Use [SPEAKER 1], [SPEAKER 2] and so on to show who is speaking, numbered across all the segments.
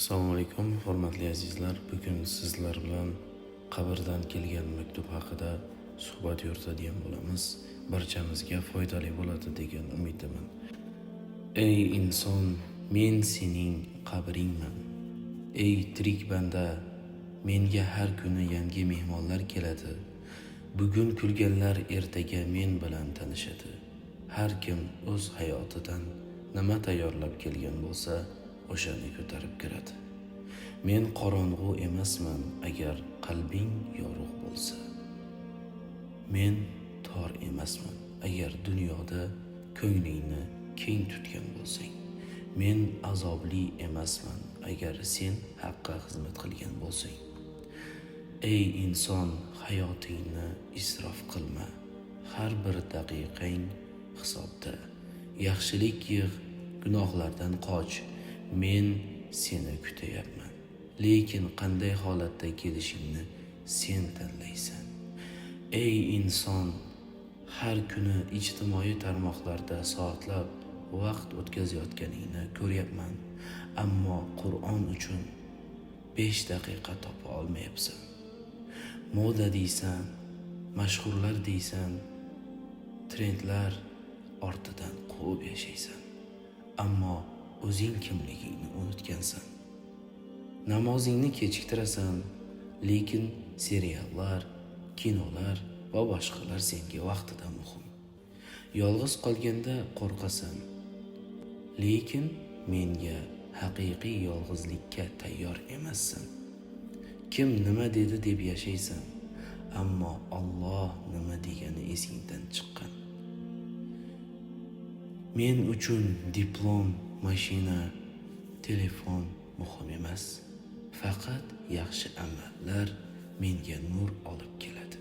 [SPEAKER 1] Assalomu alaykum, hurmatli azizlar. Bugun sizlar bilan qabrdan kelgan maktub haqida suhbat yuritadigan bo'lamiz. Barchamizga foydali bo'ladi degan umiddaman. Ey inson, men sening qabringman. Ey tirik banda, menga har kuni yangi mehmonlar keladi. Bugun kulganlar ertaga men bilan tanishadi. Har kim o'z hayotidan nima tayyorlab kelgan bo'lsa, o'shani ko'tarib kiradi. Men qorong'u emasman agar qalbing yorug' bo'lsa. Men tor emasman agar dunyoda ko'nglingni keng tutgan bo'lsang. Men azobli emasman agar sen haqqa xizmat qilgan bo'lsang. Ey inson, hayotingni isrof qilma. Har bir daqiqang hisobda. Yaxshilik yigʼ, gunohlardan qoch. Men seni kutayapman. Lekin qanday holatda kelishingni sen tanlaysan. Ey inson, har kuni ijtimoiy tarmoqlarda soatlab vaqt o'tkazayotganingni ko'ryapman, ammo Qur'on uchun 5 daqiqa topa olmayapsan. Moda deysan, mashhurlar deysan, trendlar ortidan quvib yashaysan, ammo o'zing kimligingni unutgansan. Namozingni kechiktirasan, lekin seriallar, kinolar va boshqalar senga vaqtida muhim. Yolg'iz qolganda qo'rqasan, lekin menga haqiqiy yolg'izlikka tayyor emassan. Kim nima dedi deb yashaysan, ammo Alloh nima degani esingdan chiqqan. Men uchun diplom, mashina, telefon muhim emas. Faqat yaxshi amallar menga nur olib keladi.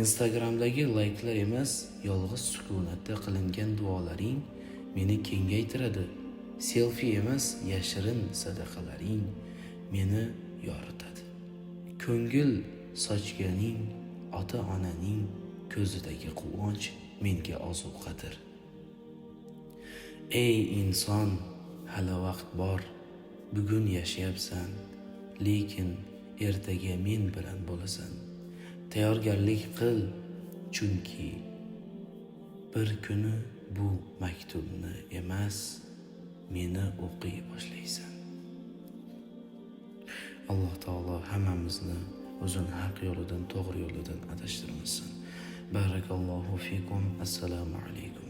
[SPEAKER 1] Instagramdagi layklar emas, yolg'iz sukunatda qilingan duolaring meni kengaytiradi. Selfie emas, yashirin sadaqalaring meni yoritadi. Ko'ngil sochganing ota-onaning ko'zidagi quvonch menga ozuqadir. Ey inson, hali vaqt bor. Bugun yashayapsan, lekin ertaga men bilan bo'lasan. Tayyorgarlik qil, chunki bir kuni bu maktubni emas, meni o'qiy boshlaysan. Alloh taolo hammamizni o'zini haq yo'lidan, to'g'ri yo'lidan adashtirmasin. Barakallohu fikum. Assalomu alaykum.